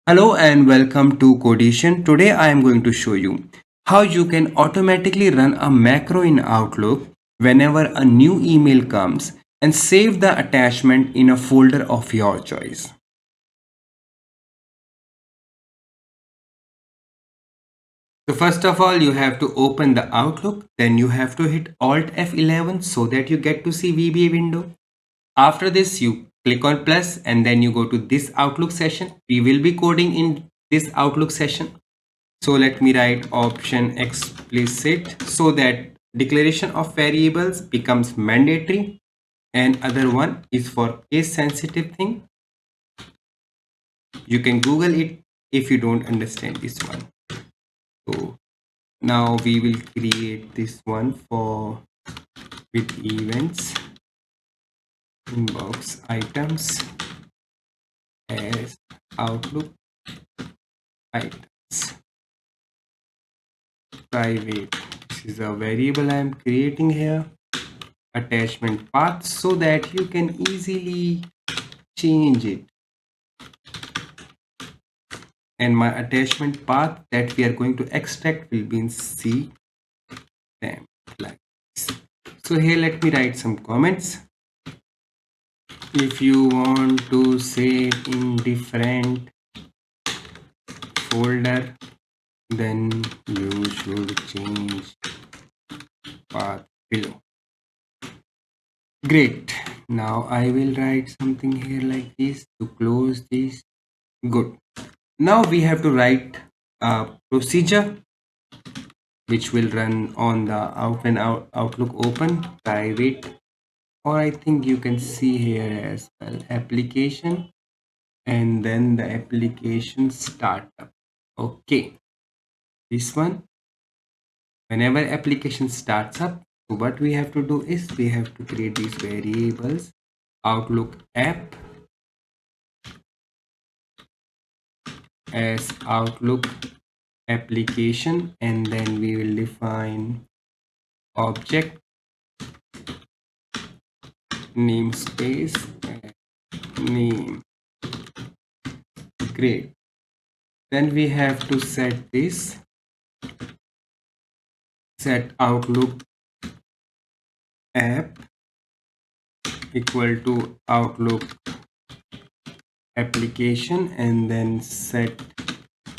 Hello and welcome to Codition. Today I am going to show you how you can automatically run a macro in Outlook whenever a new email comes and save the attachment in a folder of your choice. So first of all, you have to open the Outlook, then you have to hit Alt F11 so that you get to see VBA window. After this, you click on plus and then you go to this Outlook session. We will be coding in this Outlook session. So let me write option explicit so that declaration of variables becomes mandatory, and other one is for case sensitive thing. You can Google it if you don't understand this one. So now we will create this one for with events inbox items as Outlook items private. This is a variable I am creating here. Attachment path so that you can easily change it, and my attachment path that we are going to extract will be in C temp like this. So here let me write some comments. If you want to save in different folder, then you should change path below. Great. Now I will write something here like this to close this. Good. Now we have to write a procedure which will run on the Outlook open private, or I think you can see here as well application and then the application startup. Okay, this one, whenever application starts up, so what we have to do is we have to create these variables Outlook app as Outlook application, and then we will define object namespace name. Great. Then we have to set this set Outlook app equal to Outlook application, and then set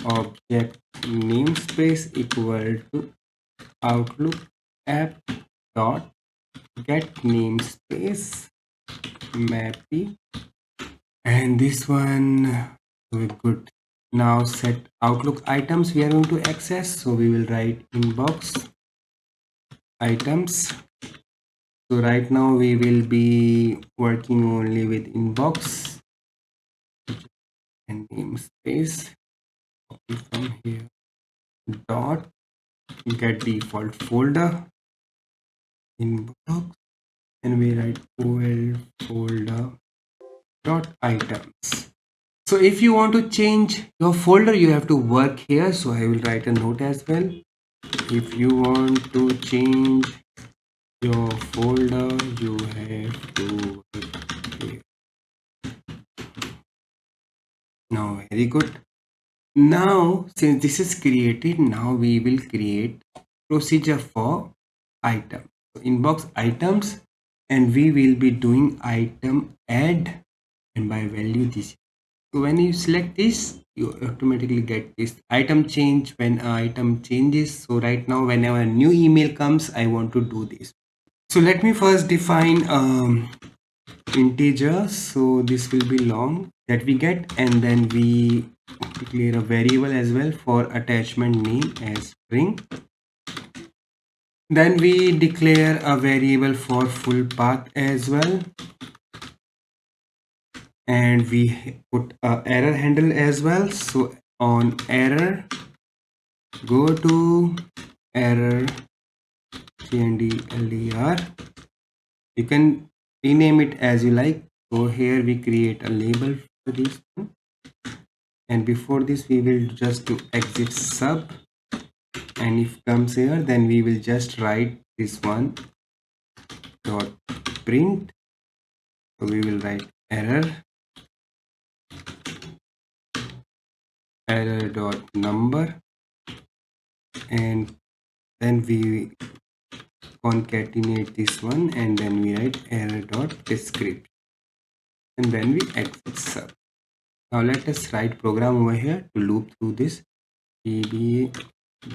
object namespace equal to Outlook app dot get namespace mappy, and this one we're good. Now set Outlook items we are going to access, so we will write inbox items. So right now we will be working only with inbox and namespace. Copy from here dot get default folder inbox, and we write ol folder dot items. So if you want to change your folder, you have to work here. So I will write a note as well. If you want to change your folder, you have to work here. Now, very good. Now, since this is created, now we will create procedure for item. So inbox items, and we will be doing item add, and by value this. So when you select this, you automatically get this item change when an item changes. So right now, whenever a new email comes, I want to do this. So let me first define integer. So this will be long that we get, and then we declare a variable as well for attachment name as string. Then we declare a variable for full path as well, and we put a error handle as well. So on error, go to error cndler. You can rename it as you like. So here we create a label for this one, and before this we will just do exit sub, and if comes here then we will just write this one dot print. So we will write error error dot number, and then we concatenate this one, and then we write error dot description, and then we exit sub. Now let us write program over here to loop through this. vba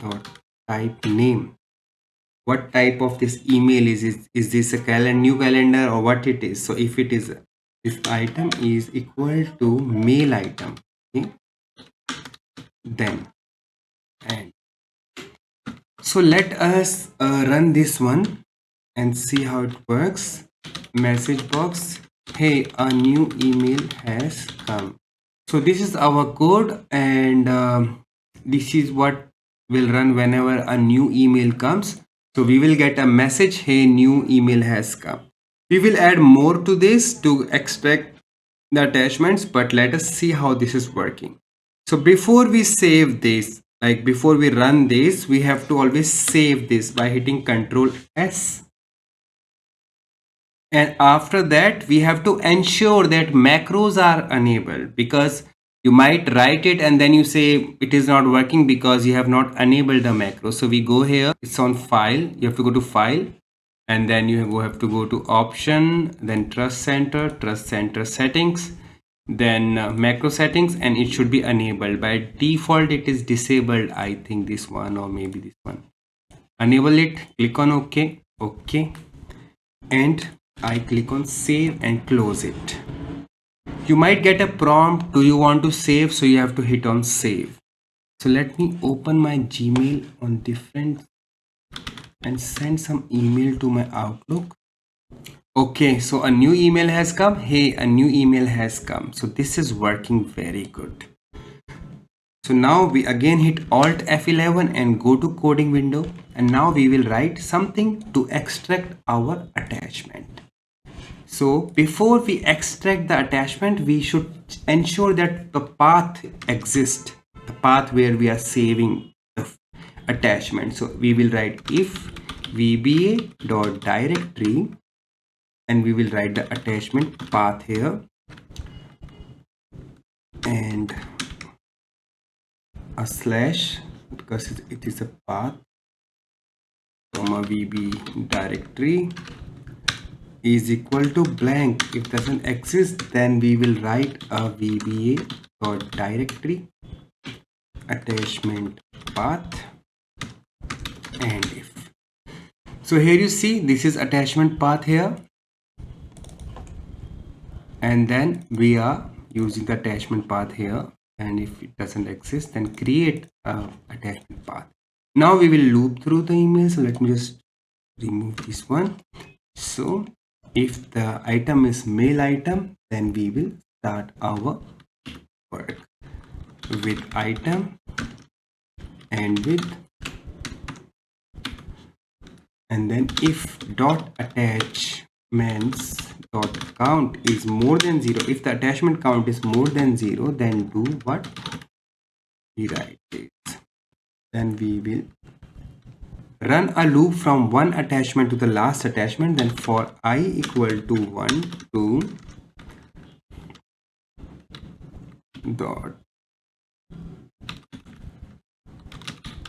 dot type name. What type of this email is this a new calendar or what it is? So if it is, this item is equal to mail item, okay, then, and so let us run this one and see how it works. Message box, hey, a new email has come. So this is our code, and this is what will run whenever a new email comes. So we will get a message, hey, new email has come. We will add more to this to extract the attachments, but let us see how this is working. So before we save this, like before we run this, we have to always save this by hitting Control S. And after that, we have to ensure that macros are enabled, because you might write it and then you say it is not working because you have not enabled the macro. So we go here, it's on file, you have to go to file, and then you have to go to option, then trust center settings, then macro settings, and it should be enabled. By default it is disabled, I think this one or maybe this one. Enable it, click on OK, and I click on save and close it. You might get a prompt, do you want to save? So you have to hit on save. So let me open my Gmail on different and send some email to my Outlook. Okay, so a new email has come. Hey, a new email has come. So this is working very good. So now we again hit Alt F11 and go to coding window, and now we will write something to extract our attachment. So before we extract the attachment, we should ensure that the path exists, the path where we are saving the attachment. So we will write if vba.directory, and we will write the attachment path here, and a slash, because it is a path, from a vb directory is equal to blank. If it doesn't exist, then we will write a vba.directory attachment path, and if. So here you see this is attachment path here, and then we are using the attachment path here, and if it doesn't exist, then create a attachment path. Now we will loop through the email. So let me just remove this one. So if the item is mail item, then we will start our work with item and with, and then if dot attachments dot count is more than 0, if the attachment count is more than 0, then do what? We write this. Then we will run a loop from one attachment to the last attachment. Then for I equal to 1 to dot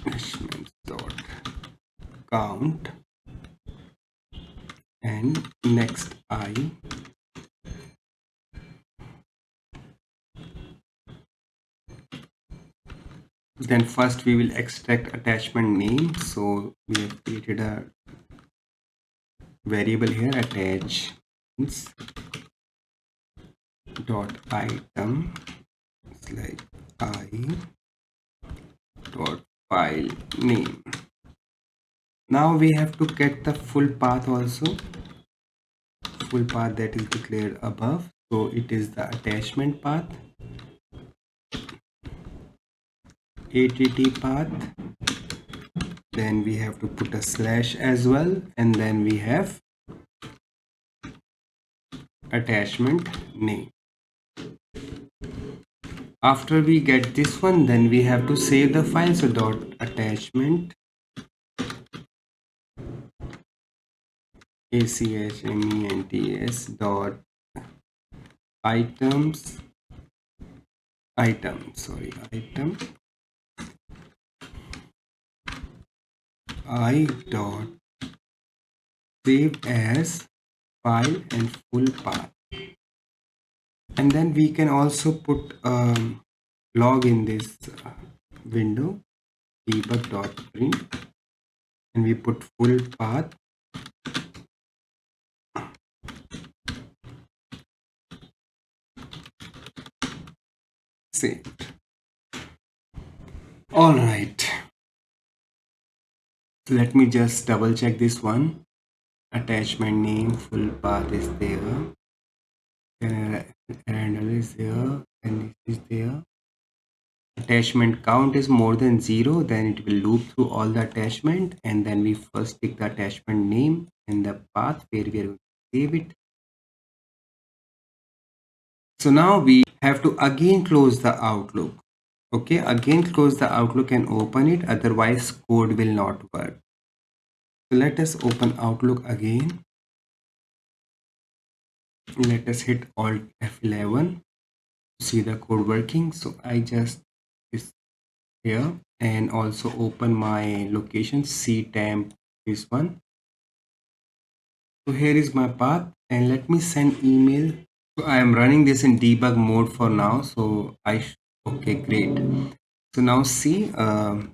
attachments dot count, and next I, then first we will extract attachment name. So we have created a variable here, attachments dot item like I dot file name. Now we have to get the full path also, full path that is declared above. So it is the attachment path, att path, then we have to put a slash as well, and then we have attachment name. After we get this one, then we have to save the file. So dot attachment achments dot items item I dot save as file and full path. And then we can also put log in this window debug.print, and we put full path. Save. All right. So let me just double check this one. Attachment name, full path is there. Random is there, and this is there. Attachment count is more than 0, then it will loop through all the attachment, and then we first pick the attachment name and the path where we are going to save it. So now we have to again close the Outlook. Okay, again close the Outlook and open it, otherwise code will not work. So let us open Outlook again. Let us hit Alt F11 to see the code working. So I just is here and also open my location ctemp, this one. So here is my path, and let me send email. So I am running this in debug mode for now. So okay, great. So now see the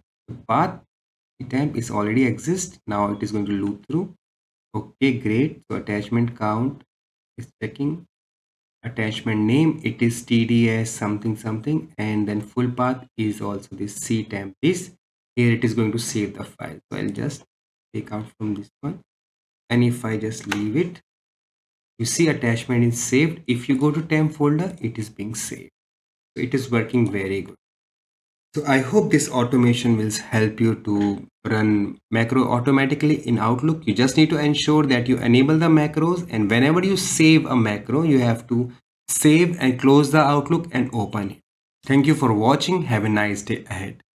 path temp is already exist. Now it is going to loop through. Okay, great. So attachment count is checking. Attachment name, it is tds something something, and then full path is also this ctemp. This here it is going to save the file. So I'll just take out from this one, and if I just leave it, you see attachment is saved. If you go to temp folder, it is being saved. So it is working very good. So I hope this automation will help you to run macro automatically in Outlook. You just need to ensure that you enable the macros, and whenever you save a macro, you have to save and close the Outlook and open it. Thank you for watching. Have a nice day ahead.